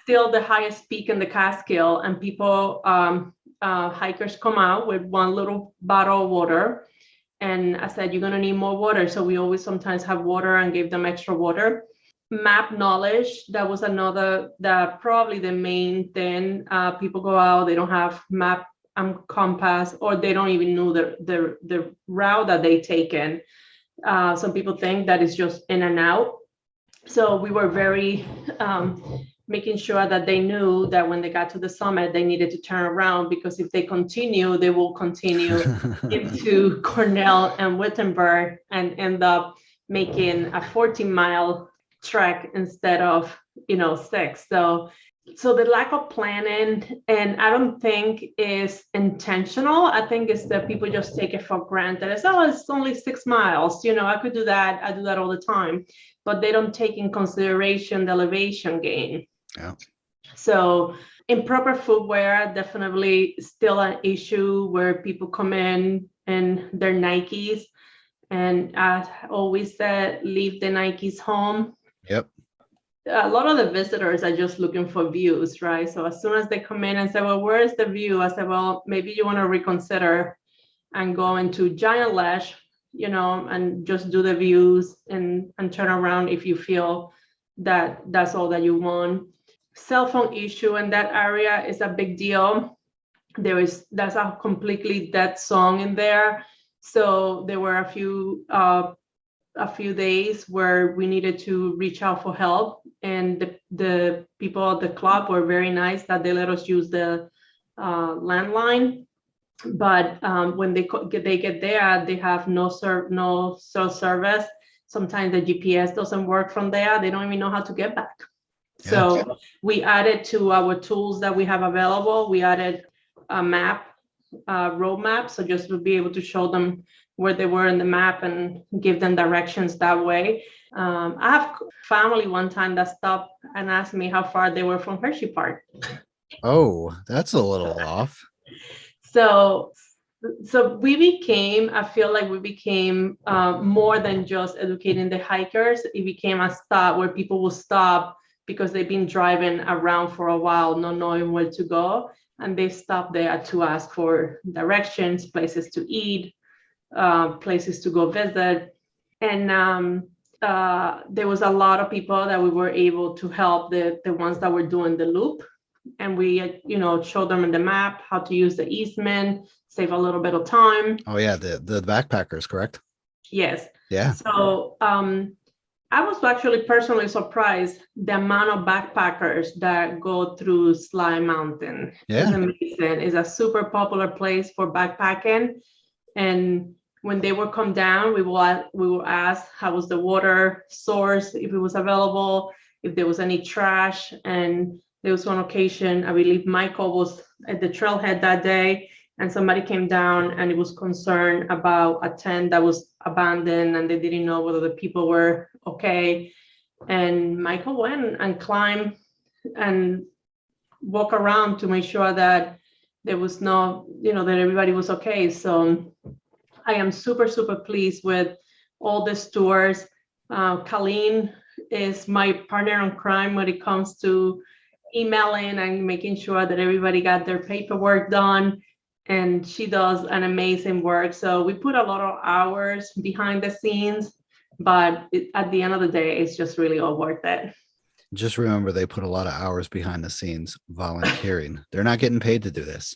still the highest peak in the Catskill, and people, hikers come out with one little bottle of water. And I said, you're going to need more water. So we always sometimes have water and gave them extra water. Map knowledge, that was probably the main thing. People go out, they don't have map and compass, or they don't even know the route that they taken. Some people think that it's just in and out. So we were very making sure that they knew that when they got to the summit, they needed to turn around, because if they continue, they will continue into Cornell and Wittenberg and end up making a 14-mile trek instead of 6. So the lack of planning, and I don't think is intentional. I think it's that people just take it for granted. It's only 6 miles. I could do that. I do that all the time, but they don't take in consideration the elevation gain. Yeah. So improper footwear, definitely still an issue where people come in their Nikes, and I always said, leave the Nikes home. Yep. A lot of the visitors are just looking for views, right? So as soon as they come in and say, well, where is the view? I said, well, maybe you want to reconsider and go into Giant Lash, and just do the views and turn around if you feel that that's all that you want. Cell phone issue in that area is a big deal. That's a completely dead song in there. So there were a few days where we needed to reach out for help, and the people at the club were very nice that they let us use the landline. But when they get there, they have no cell service. Sometimes the GPS doesn't work from there. They don't even know how to get back. Yeah. So we added to our tools that we have available. We added a road map, so just to be able to show them where they were in the map and give them directions that way. I have family one time that stopped and asked me how far they were from Hershey Park. Oh, that's a little off. So I feel like we became more than just educating the hikers. It became a stop where people will stop because they've been driving around for a while, not knowing where to go. And they stop there to ask for directions, places to eat, places to go visit. And there was a lot of people that we were able to help, the ones that were doing the loop. And we, showed them in the map how to use the easement, save a little bit of time. Oh yeah, the backpackers, correct? Yes. Yeah. So I was actually personally surprised the amount of backpackers that go through Sly Mountain. Yeah. It's amazing. It's a super popular place for backpacking. And when they would come down, we will ask how was the water source, if it was available, if there was any trash. And there was one occasion, I believe Michael was at the trailhead that day, and somebody came down and it was concerned about a tent that was abandoned and they didn't know whether the people were okay. And Michael went and climbed and walked around to make sure that there was no, that everybody was okay. So I am super, super pleased with all the stewards. Colleen is my partner in crime when it comes to emailing and making sure that everybody got their paperwork done. And she does an amazing work. So we put a lot of hours behind the scenes, but at the end of the day, it's just really all worth it. Just remember, they put a lot of hours behind the scenes volunteering. They're not getting paid to do this.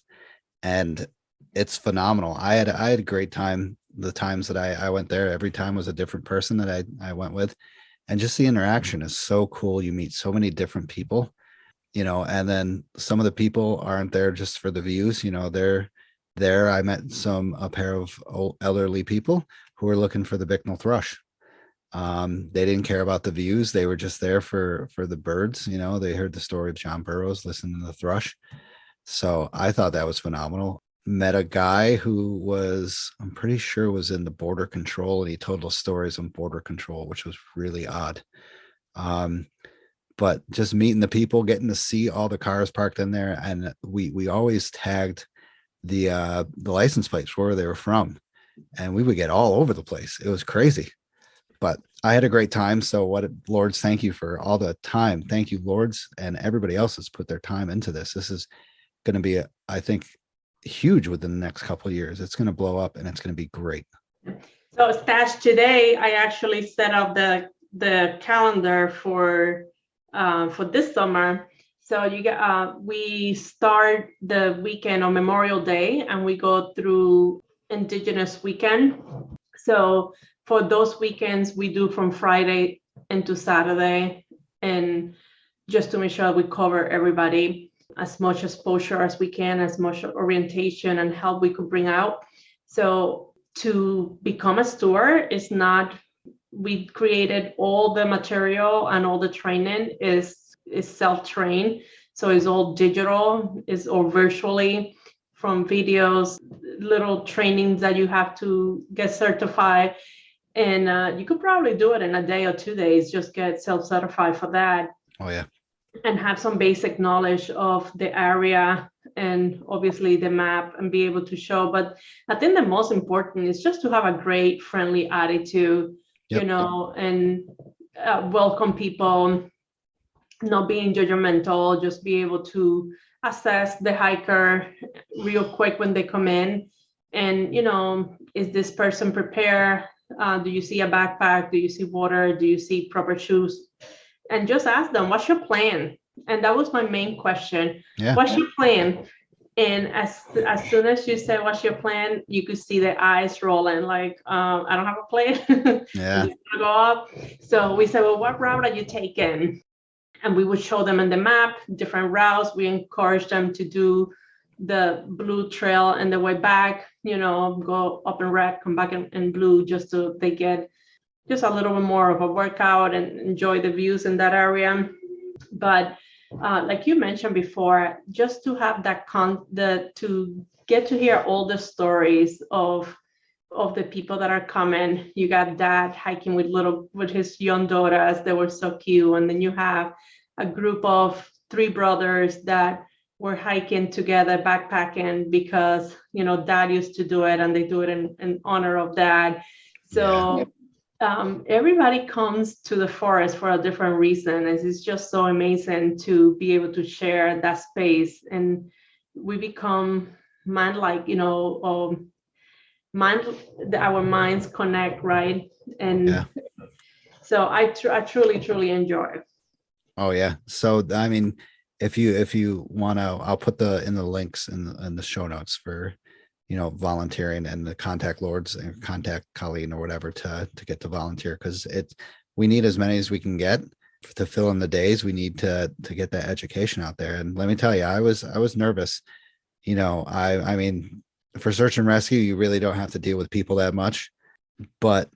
And it's phenomenal. I had a great time. The times that I went there, every time was a different person that I went with. And just the interaction is so cool. You meet so many different people, and then some of the people aren't there just for the views, they're there. I met a pair of old elderly people who were looking for the Bicknell thrush. They didn't care about the views. They were just there for the birds. They heard the story of John Burroughs, listening to the thrush. So I thought that was phenomenal. Met a guy who I'm pretty sure was in the border control, and he told us stories on border control, which was really odd. But just meeting the people, getting to see all the cars parked in there. And we always tagged the license plates where they were from, and we would get all over the place. It was crazy, but I had a great time. So Lourdes, thank you for all the time. Thank you, Lourdes, and everybody else has put their time into this. This is going to be, I think, huge within the next couple of years. It's going to blow up and it's going to be great. So Stash, today I actually set up the calendar for this summer. So we start the weekend on Memorial Day and we go through Indigenous weekend. So for those weekends, we do from Friday into Saturday, and just to make sure we cover everybody, as much exposure as we can, as much orientation and help we could bring out. So to become a steward is not, we created all the material and all the training is self-trained. So it's all digital, it's all virtually, from videos, little trainings that you have to get certified. And you could probably do it in a day or 2 days, just get self-certified for that. Oh, yeah. And have some basic knowledge of the area and obviously the map and be able to show. But I think the most important is just to have a great, friendly attitude, Yep. And welcome people, not being judgmental, just be able to assess the hiker real quick when they come in. And, is this person prepared? Do you see a backpack? Do you see water? Do you see proper shoes? And just ask them, what's your plan? And that was my main question. Yeah. What's your plan? And as soon as you said, what's your plan? You could see their eyes rolling like, I don't have a plan. Yeah. Go up. So we said, well, what route are you taking? And we would show them on the map, different routes. We encourage them to do the blue trail and the way back, go up in red, come back in blue, just so they get just a little bit more of a workout and enjoy the views in that area. But like you mentioned before, just to have that to get to hear all the stories of the people that are coming. You got dad hiking with his young daughters. They were so cute. And then you have a group of 3 brothers that were hiking together, backpacking, because dad used to do it and they do it in honor of dad. So everybody comes to the forest for a different reason. It's just so amazing to be able to share that space, and we become man-like, our minds connect, right? And so I truly enjoy it. Oh yeah. So I mean, if you want to, I'll put in the links in the show notes for volunteering, and the contact Lourdes and contact Colleen or whatever to get to volunteer, because we need as many as we can get to fill in the days. We need to get that education out there. And let me tell you, I was nervous. I mean, for search and rescue, you really don't have to deal with people that much, but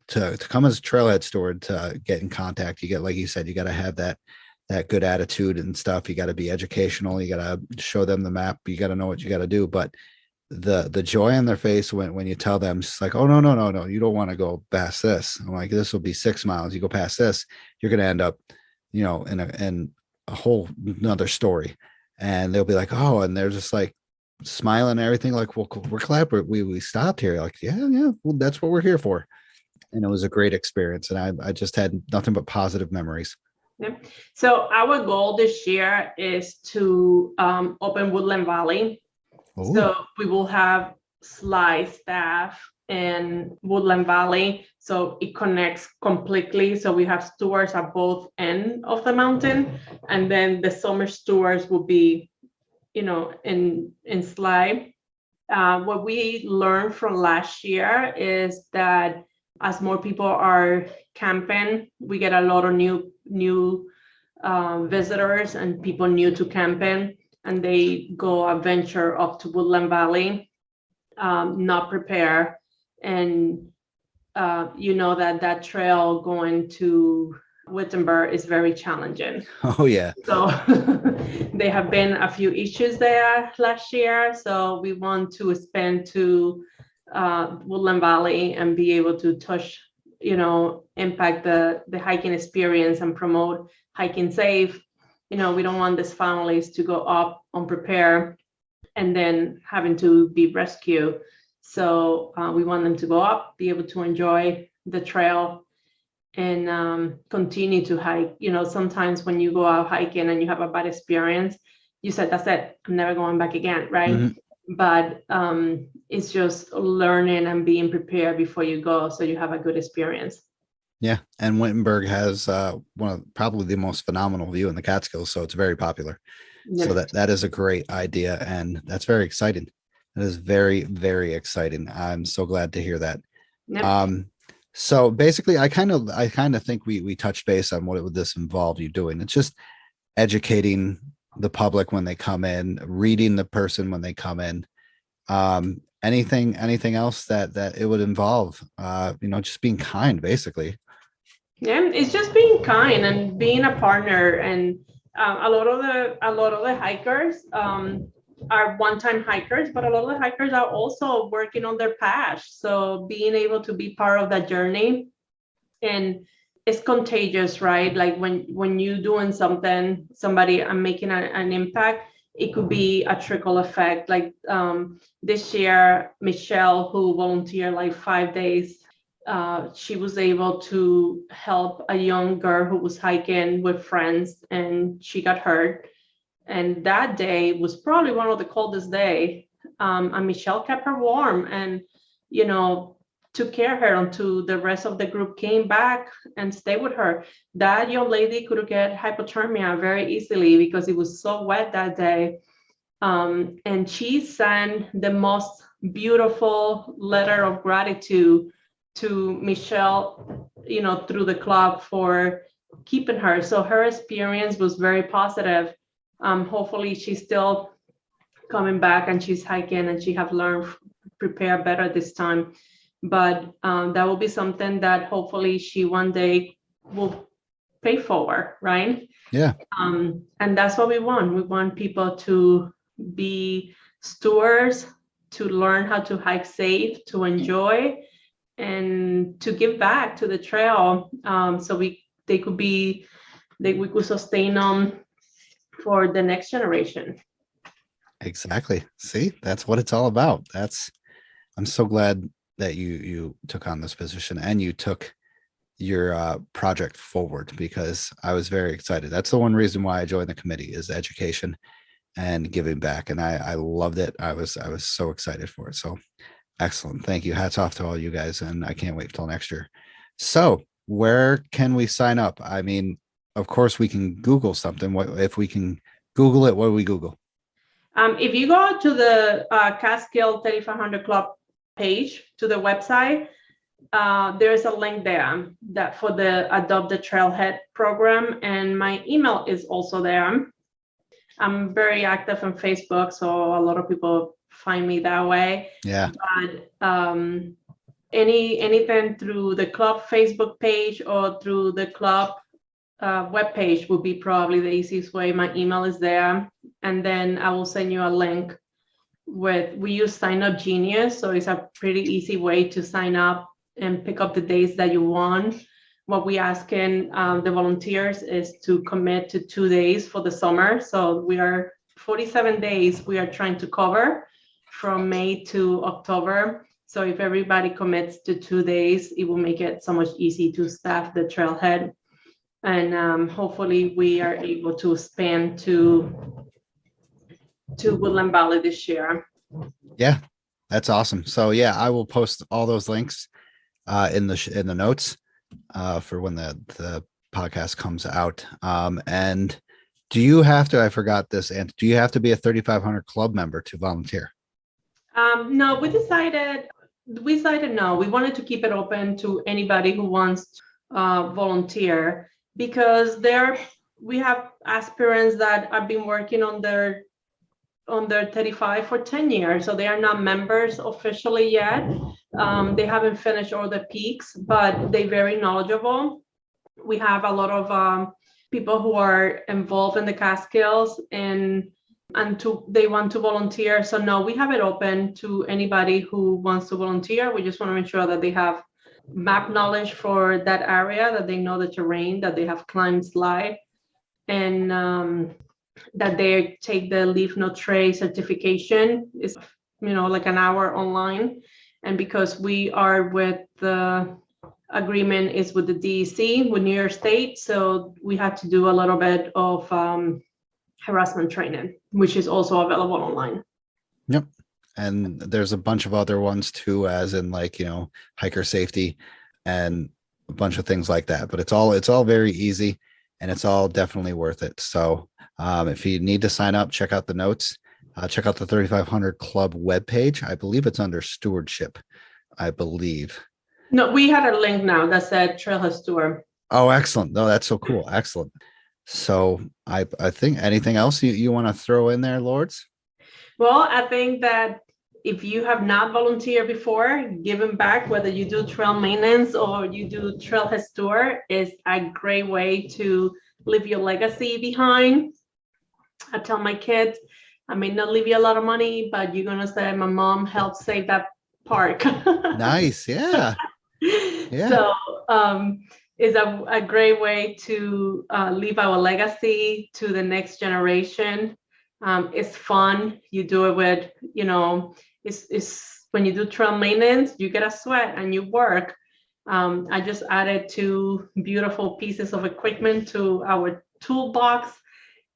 to come as a trailhead steward, to get in contact, you get, like you said, you got to have that that good attitude and stuff. You got to be educational. You got to show them the map. You got to know what you got to do. But the joy on their face when you tell them, it's like, oh no, you don't want to go past this. I'm like, this will be 6 miles. You go past this, you're going to end up, in a whole another story. And they'll be like, oh, and they're just like smiling and everything. Like, well, we're glad we stopped here. Like, yeah, well, that's what we're here for. And it was a great experience. And I just had nothing but positive memories. Yeah. So our goal this year is to open Woodland Valley. Oh, So we will have slide staff in Woodland Valley. So it connects completely. So we have stewards at both ends of the mountain. And then the summer stewards will be, in slide. What we learned from last year is that as more people are camping, we get a lot of new visitors and people new to camping, and they go adventure up to Woodland Valley, not prepared, and that trail going to Wittenberg is very challenging. oh yeah. So there have been a few issues there last year. So we want to expand to Woodland Valley and be able to touch, impact the hiking experience and promote hiking safe. We don't want these families to go up unprepared and then having to be rescued. So we want them to go up, be able to enjoy the trail, and continue to hike. Sometimes when you go out hiking and you have a bad experience, you said, that's it, I'm never going back again, right? Mm-hmm. But it's just learning and being prepared before you go so you have a good experience. Yeah, and Wittenberg has one of probably the most phenomenal view in the Catskills, so it's very popular. Yep. So that is a great idea, and that's very exciting. That is very, very exciting. I'm so glad to hear that. Yep. So basically, I kind of think we touched base on what would this involve you doing. It's just educating the public when they come in, reading the person when they come in. Anything else that it would involve? Just being kind, basically. Yeah, it's just being kind and being a partner. And a lot of the hikers are one-time hikers, but a lot of the hikers are also working on their past. So being able to be part of that journey, and it's contagious, right? Like when you're doing something, somebody and making an impact, it could be a trickle effect. Like this year, Michelle, who volunteered like 5 days, she was able to help a young girl who was hiking with friends, and she got hurt. And that day was probably one of the coldest days. And Michelle kept her warm and, took care of her until the rest of the group came back and stayed with her. That young lady could get hypothermia very easily because it was so wet that day. And she sent the most beautiful letter of gratitude to Michelle, through the club for keeping her. So her experience was very positive. Hopefully she's still coming back and she's hiking and she have learned prepare better this time. But that will be something that hopefully she one day will pay forward, right? Yeah. And that's what we want. We want people to be stewards, to learn how to hike safe, to enjoy, and to give back to the trail. So we could sustain them for the next generation. Exactly. See, that's what it's all about. I'm so glad that you took on this position and you took your project forward, because I was very excited. That's the one reason why I joined the committee, is education and giving back. And I loved it. I was so excited for it. So excellent. Thank you. Hats off to all you guys. And I can't wait till next year. So where can we sign up? I mean, of course we can Google something. What if we can Google it? What do we Google? If you go to the Catskill 3500 Club page, to the website, there's a link there that for the Adopt the Trailhead program, and my email is also there. I'm very active on Facebook, so a lot of people find me that way. Yeah. But anything through the club Facebook page or through the club webpage would be probably the easiest way. My email is there, and then I will send you a link we use Sign Up Genius, so it's a pretty easy way to sign up and pick up the days that you want. What we ask in the volunteers is to commit to 2 days for the summer. So we are 47 days we are trying to cover from May to October. So if everybody commits to 2 days, it will make it so much easy to staff the trailhead. And hopefully we are able to expand to Woodland Valley this year. Yeah, that's awesome. So yeah, I will post all those links in the notes for when the podcast comes out. And do you have to, I forgot this, and do you have to be a 3,500 club member to volunteer? No, we decided no. We wanted to keep it open to anybody who wants to volunteer, because we have aspirants that have been working on their 35 for 10 years, so they are not members officially yet. They haven't finished all the peaks, but they're very knowledgeable. We have a lot of people who are involved in the Catskills and they want to volunteer. So no, we have it open to anybody who wants to volunteer. We just want to make sure that they have map knowledge for that area, that they know the terrain, that they have climbed slide, and that they take the Leave No Trace certification. Is like an hour online. And because we are with the agreement is with the DEC, with New York State, so we had to do a little bit of harassment training, which is also available online. Yep. And there's a bunch of other ones too, as in hiker safety and a bunch of things like that. But it's all very easy, and it's all definitely worth it. So if you need to sign up, check out the notes. Check out the 3,500 Club webpage. I believe it's under Stewardship. I believe. No, we had a link now that said Trailhead Tour. Oh, excellent. No, that's so cool. Excellent. So I think anything else you want to throw in there, Lourdes? Well, I think that if you have not volunteered before, giving back, whether you do trail maintenance or you do Trailhead Tour, is a great way to leave your legacy behind. I tell my kids, I may not leave you a lot of money, but you're going to say, my mom helped save that park. Nice. Yeah. Yeah. So it's a great way to leave our legacy to the next generation. It's fun. You do it with, it's when you do trail maintenance, you get a sweat and you work. I just added 2 beautiful pieces of equipment to our toolbox,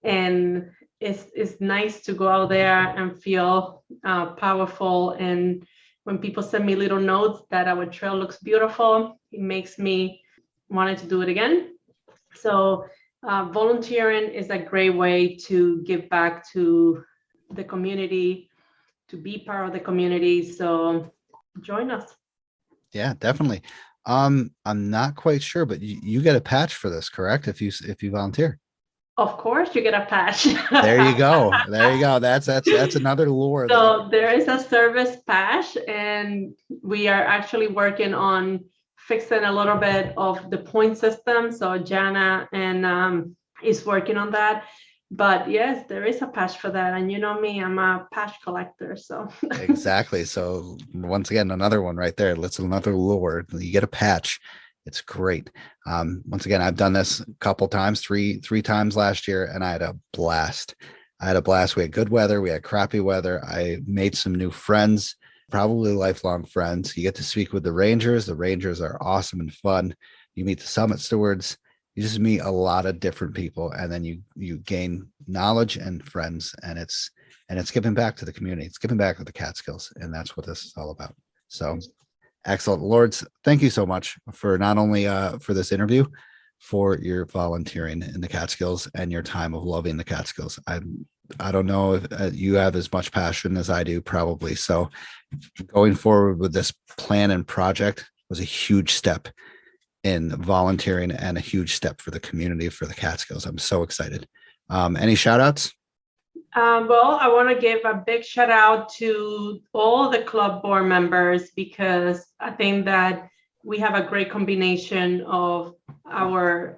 and it's nice to go out there and feel powerful. And when people send me little notes that our trail looks beautiful, it makes me want to do it again. So volunteering is a great way to give back to the community, to be part of the community. So join us. Yeah, definitely. I'm not quite sure, but you get a patch for this, correct? If you volunteer. Of course, you get a patch. There you go. There you go. That's another lure. So there is a service patch, and we are actually working on fixing a little bit of the point system. So Jana is working on that. But yes, there is a patch for that. And you know me, I'm a patch collector. So exactly. So once again, another one right there. That's another lure. You get a patch. It's great. Once again, I've done this a couple times, three times last year, and I had a blast. We had good weather. We had crappy weather. I made some new friends, probably lifelong friends. You get to speak with the Rangers. The Rangers are awesome and fun. You meet the summit stewards. You just meet a lot of different people, and then you gain knowledge and friends, and it's giving back to the community. It's giving back to the Catskills, and that's what this is all about. So excellent. Lourdes, thank you so much for not only for this interview, for your volunteering in the Catskills and your time of loving the Catskills. I don't know if you have as much passion as I do, probably. So going forward with this plan and project was a huge step in volunteering and a huge step for the community, for the Catskills. I'm so excited. Any shout outs? Well, I want to give a big shout out to all the club board members, because I think that we have a great combination of our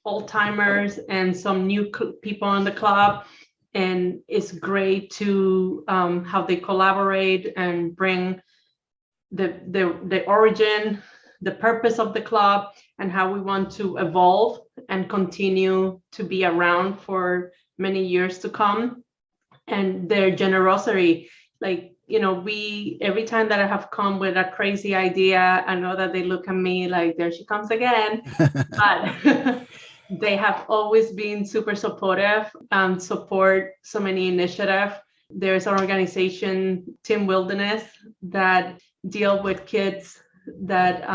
old timers and some new people in the club. And it's great to how they collaborate and bring the origin, the purpose of the club, and how we want to evolve and continue to be around for many years to come. And their generosity, like, we, every time that I have come with a crazy idea, I know that they look at me like, there she comes again. But they have always been super supportive and support so many initiatives. There's an organization, Team Wilderness, that deal with kids that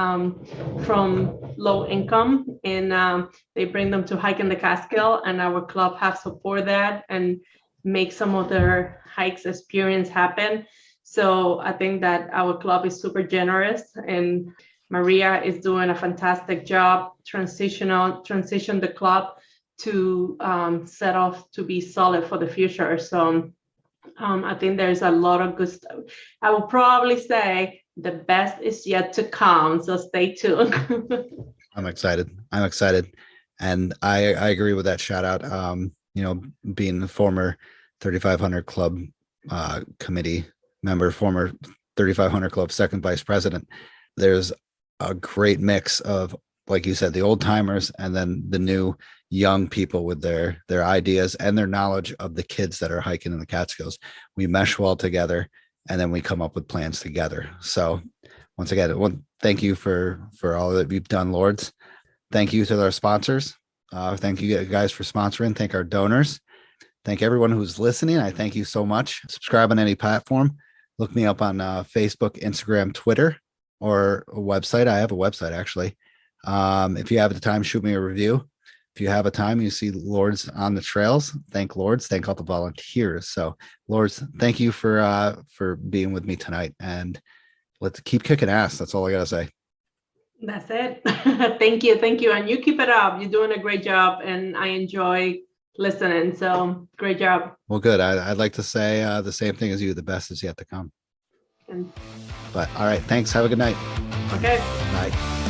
from low income, and they bring them to hike in the Catskill, and our club have support that and make some of their hikes experience happen. So I think that our club is super generous, and Maria is doing a fantastic job transition the club to set off to be solid for the future. So I think there's a lot of good stuff. I will probably say the best is yet to come, so stay tuned. I'm excited. And I agree with that shout out. Being the former 3500 Club committee member, former 3500 Club second vice president, there's a great mix of, like you said, the old timers and then the new young people with their ideas and their knowledge of the kids that are hiking in the Catskills. We mesh well together, and then we come up with plans together. So once again, thank you for all that you've done, Lourdes. Thank you to our sponsors. Thank you guys for sponsoring. Thank our donors. Thank everyone who's listening. I thank you so much. Subscribe on any platform. Look me up on Facebook, Instagram, Twitter, or a website. I have a website, actually. If you have the time, shoot me a review. If you have a time, you see Lourdes on the trails, thank Lourdes, thank all the volunteers. So Lourdes, thank you for being with me tonight, and let's keep kicking ass. That's all I got to say. That's it. Thank you. And you keep it up. You're doing a great job, and I enjoy listening. So great job. Well, good. I'd like to say the same thing as you. The best is yet to come. And, but all right. Thanks. Have a good night. okay. Bye.